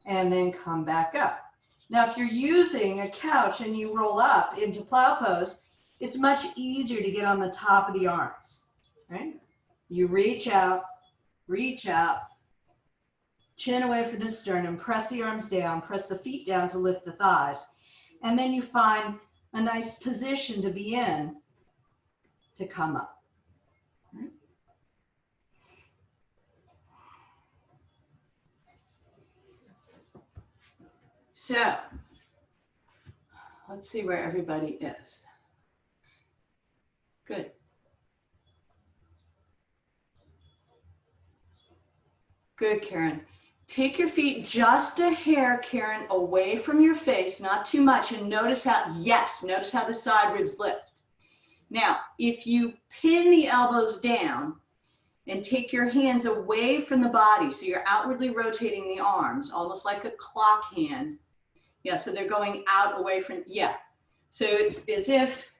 and then come back up. Now, if you're using a couch and you roll up into plow pose, it's much easier to get on the top of the arms, right? You reach out, chin away from the sternum, press the arms down, press the feet down to lift the thighs, and then you find a nice position to be in to come up. Right? So, let's see where everybody is. Good. Good, Karen. Take your feet just a hair, Karen, away from your face, not too much, and notice how, yes, notice how the side ribs lift. Now, if you pin the elbows down and take your hands away from the body, so you're outwardly rotating the arms, almost like a clock hand. Yeah, so they're going out away from, yeah. So it's as if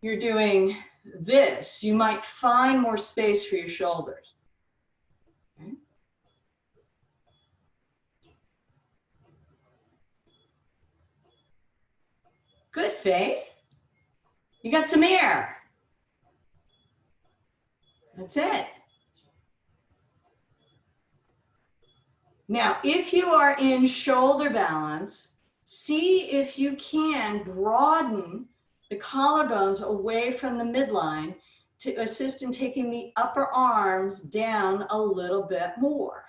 you're doing this. You might find more space for your shoulders. Okay. Good, Faith. You got some air. That's it. Now, if you are in shoulder balance, see if you can broaden the collarbones away from the midline to assist in taking the upper arms down a little bit more.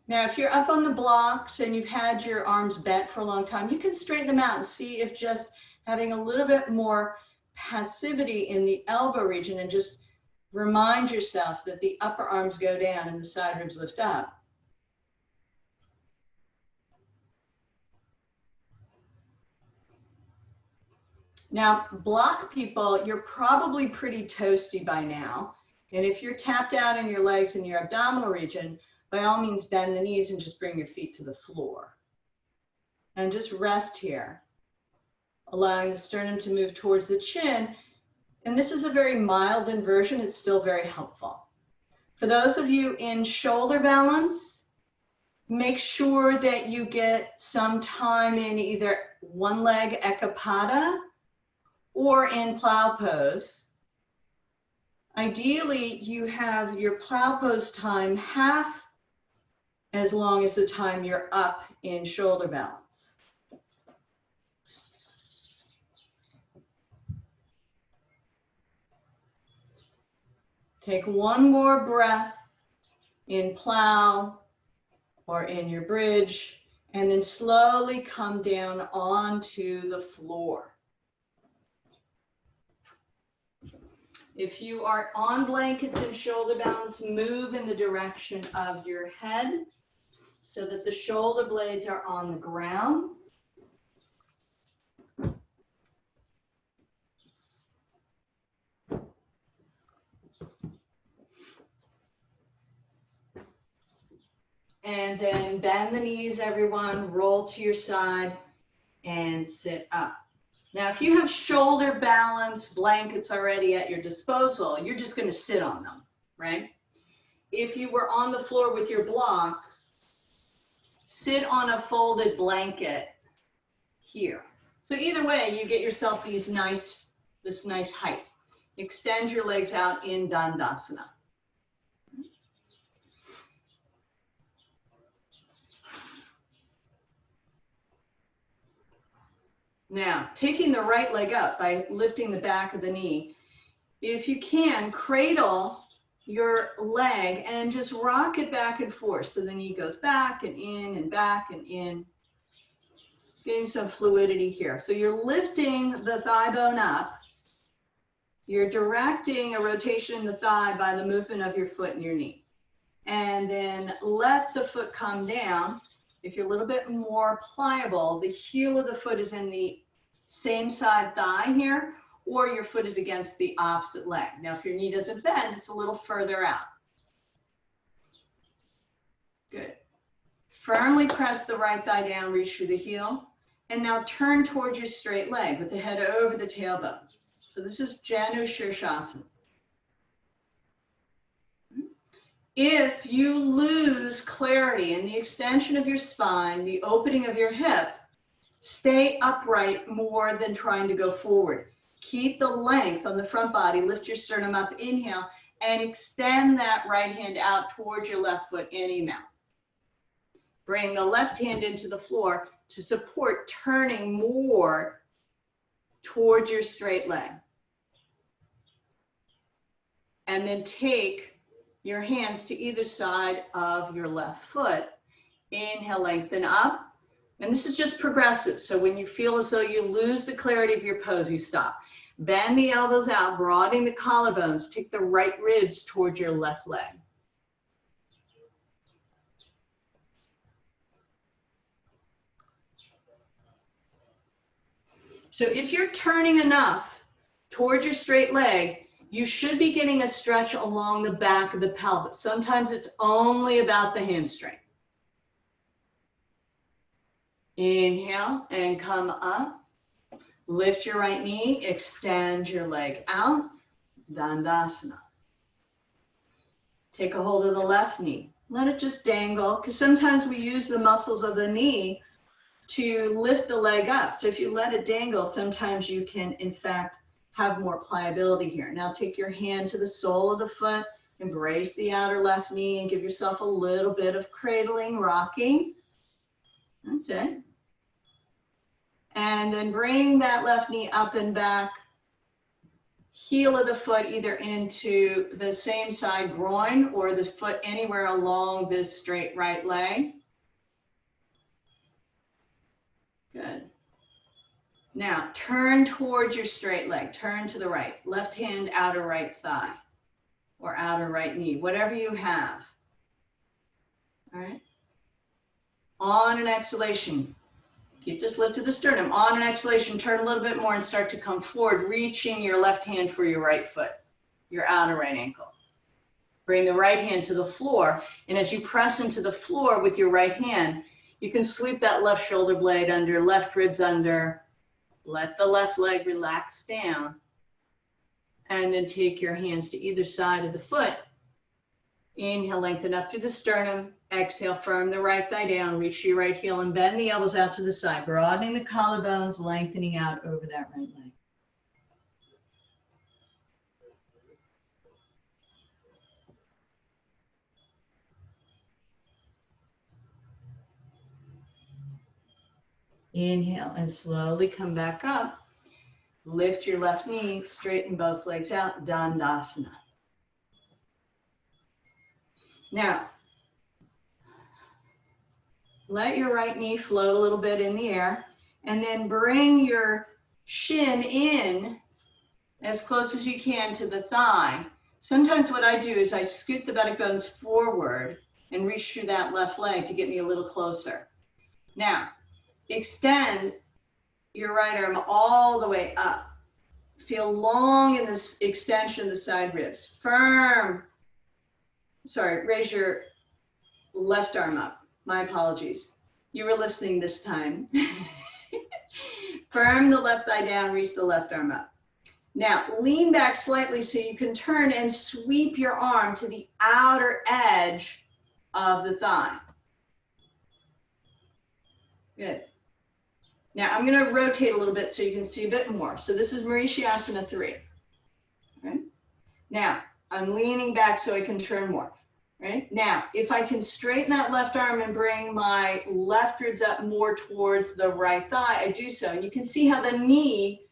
Now, if you're up on the blocks and you've had your arms bent for a long time, you can straighten them out and see if just having a little bit more passivity in the elbow region and just remind yourself that the upper arms go down and the side ribs lift up. Now, block people, you're probably pretty toasty by now. And if you're tapped out in your legs and your abdominal region, by all means, bend the knees and just bring your feet to the floor. And just rest here, allowing the sternum to move towards the chin. And this is a very mild inversion. It's still very helpful. For those of you in shoulder balance, make sure that you get some time in either one leg Ekapada or in plow pose. Ideally, you have your plow pose time half as long as the time you're up in shoulder balance. Take one more breath in plow or in your bridge, and then slowly come down onto the floor. If you are on blankets and shoulder balance, move in the direction of your head so that the shoulder blades are on the ground. And then bend the knees, everyone, roll to your side and sit up. Now, if you have shoulder balance blankets already at your disposal, you're just going to sit on them, right? If you were on the floor with your block, sit on a folded blanket here. So either way, you get yourself this nice height. Extend your legs out in Dandasana. Now, taking the right leg up by lifting the back of the knee, if you can, cradle your leg and just rock it back and forth. So the knee goes back and in and back and in, getting some fluidity here. So you're lifting the thigh bone up. You're directing a rotation in the thigh by the movement of your foot and your knee. And then let the foot come down. If you're a little bit more pliable, the heel of the foot is in the same side thigh here, or your foot is against the opposite leg. Now, if your knee doesn't bend, it's a little further out. Good. Firmly press the right thigh down, reach through the heel, and now turn towards your straight leg with the head over the tailbone. So this is Janu Shirshasana. If you lose clarity in the extension of your spine, the opening of your hip, stay upright more than trying to go forward. Keep the length on the front body, lift your sternum up, inhale, and extend that right hand out towards your left foot, inhale. Bring the left hand into the floor to support turning more towards your straight leg. And then take your hands to either side of your left foot. Inhale, lengthen up. And this is just progressive. So when you feel as though you lose the clarity of your pose, you stop. Bend the elbows out, broadening the collarbones. Take the right ribs towards your left leg. So if you're turning enough towards your straight leg, you should be getting a stretch along the back of the pelvis. Sometimes it's only about the hamstring. Inhale and come up. Lift your right knee, extend your leg out, Dandasana. Take a hold of the left knee. Let it just dangle, because sometimes we use the muscles of the knee to lift the leg up. So if you let it dangle, sometimes you can, in fact, have more pliability here. Now take your hand to the sole of the foot, embrace the outer left knee, and give yourself a little bit of cradling, rocking. That's it. And then bring that left knee up and back. Heel of the foot either into the same side groin or the foot anywhere along this straight right leg. Good. Now turn towards your straight leg. Turn to the right. Left hand outer right thigh or outer right knee, whatever you have. All right. On an exhalation, keep this lift to the sternum. On an exhalation, turn a little bit more and start to come forward, reaching your left hand for your right foot, your outer right ankle. Bring the right hand to the floor, and as you press into the floor with your right hand, you can sweep that left shoulder blade under, left ribs under, let the left leg relax down, and then take your hands to either side of the foot. Inhale, lengthen up through the sternum. Exhale, firm the right thigh down, reach to your right heel and bend the elbows out to the side, broadening the collarbones, lengthening out over that right leg. Inhale and slowly come back up. Lift your left knee, straighten both legs out, Dandasana. Now, let your right knee float a little bit in the air, and then bring your shin in as close as you can to the thigh. Sometimes what I do is I scoot the buttock bones forward and reach through that left leg to get me a little closer. Now, extend your right arm all the way up. Feel long in this extension of the side ribs. Firm. Sorry, raise your left arm up. My apologies. You were listening this time. Firm the left thigh down, reach the left arm up. Now, lean back slightly so you can turn and sweep your arm to the outer edge of the thigh. Good. Now, I'm going to rotate a little bit so you can see a bit more. So this is Marichyasana 3. Right? Now, I'm leaning back so I can turn more. Right? Now, if I can straighten that left arm and bring my left ribs up more towards the right thigh, I do so. And you can see how the knee,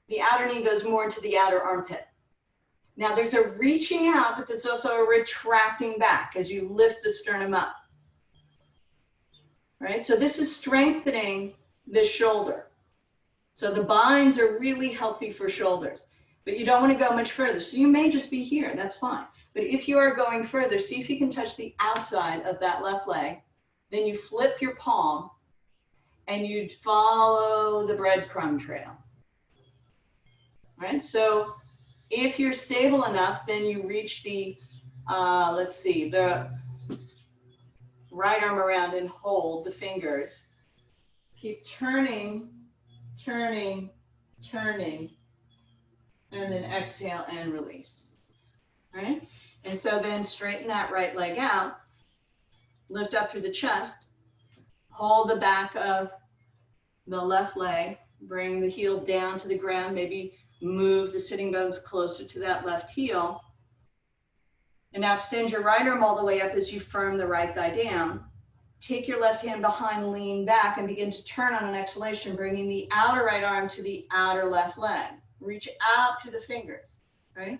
the outer knee goes more into the outer armpit. Now, there's a reaching out, but there's also a retracting back as you lift the sternum up. Right? So this is strengthening this shoulder. So the binds are really healthy for shoulders, but you don't want to go much further. So you may just be here, that's fine. But if you are going further, see if you can touch the outside of that left leg. Then you flip your palm and you follow the breadcrumb trail. Right? So if you're stable enough, then you reach the, let's see, the right arm around and hold the fingers. Keep turning, turning, turning, and then exhale and release. Right? And so then straighten that right leg out, lift up through the chest, hold the back of the left leg, bring the heel down to the ground, maybe move the sitting bones closer to that left heel. And now extend your right arm all the way up as you firm the right thigh down. Take your left hand behind, lean back, and begin to turn on an exhalation, bringing the outer right arm to the outer left leg. Reach out through the fingers, right?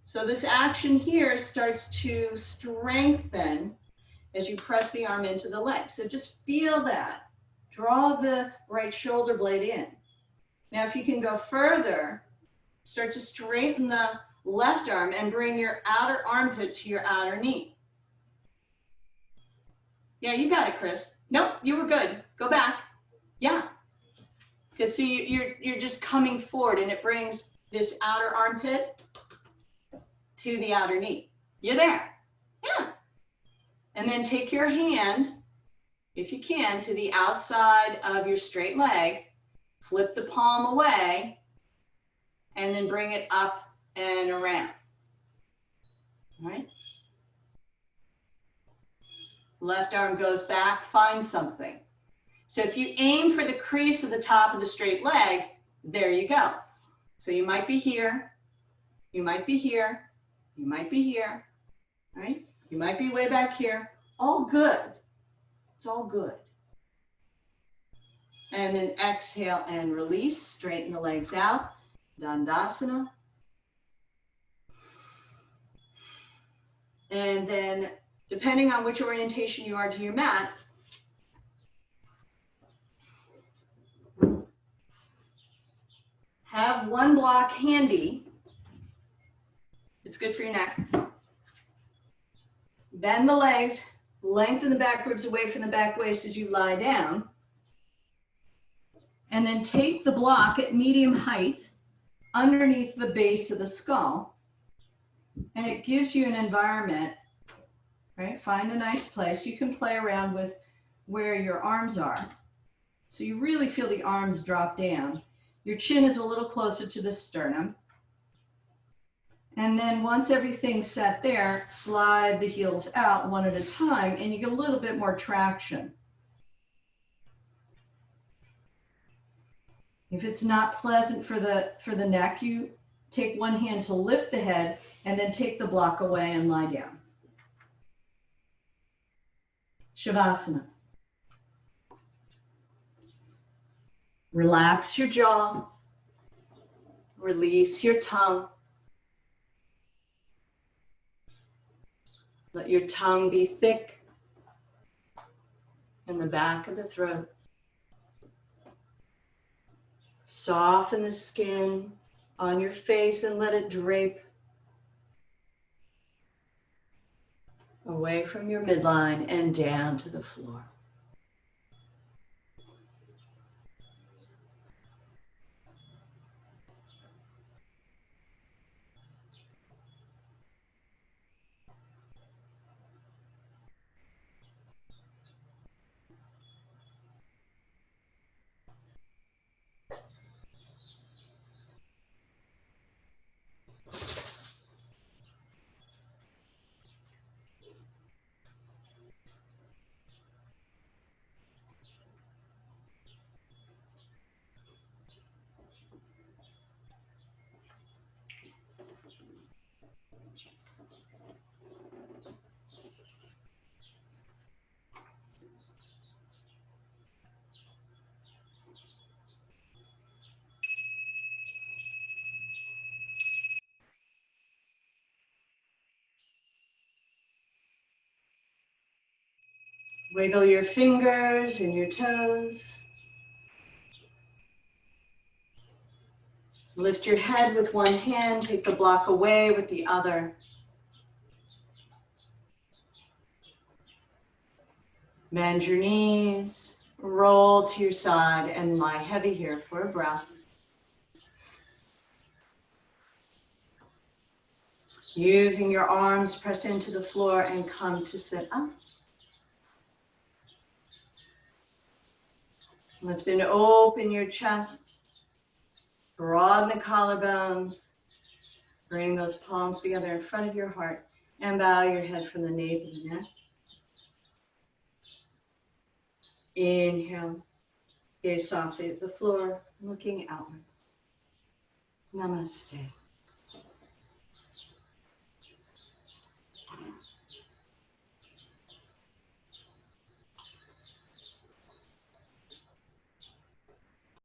So this action here starts to strengthen as you press the arm into the leg. So just feel that. Draw the right shoulder blade in. Now, if you can go further, start to straighten the left arm and bring your outer armpit to your outer knee. Yeah, you got it, Chris. Nope, you were good. Go back. Yeah. Because see, you're just coming forward and it brings this outer armpit to the outer knee. You're there. Yeah. And then take your hand, if you can, to the outside of your straight leg, flip the palm away, and then bring it up and around. All right? Left arm goes back, find something. So if you aim for the crease of the top of the straight leg, there you go. So you might be here, you might be here, you might be here, right? You might be way back here. All good. It's all good. And then exhale and release. Straighten the legs out. Dandasana. And then, depending on which orientation you are to your mat, have one block handy. It's good for your neck. Bend the legs, lengthen the back ribs away from the back waist as you lie down. And then take the block at medium height underneath the base of the skull. And it gives you an environment, right? Find a nice place. You can play around with where your arms are. So you really feel the arms drop down. Your chin is a little closer to the sternum. And then once everything's set there, slide the heels out one at a time and you get a little bit more traction. If it's not pleasant for the neck, you take one hand to lift the head and then take the block away and lie down. Shavasana. Relax your jaw. Release your tongue. Let your tongue be thick in the back of the throat. Soften the skin on your face and let it drape away from your midline and down to the floor. Wiggle your fingers and your toes. Lift your head with one hand, take the block away with the other. Bend your knees, roll to your side, and lie heavy here for a breath. Using your arms, press into the floor and come to sit up. Lift and open your chest. Broaden the collarbones. Bring those palms together in front of your heart and bow your head from the nape of the neck. Inhale. Gaze softly at the floor, looking outwards. Namaste.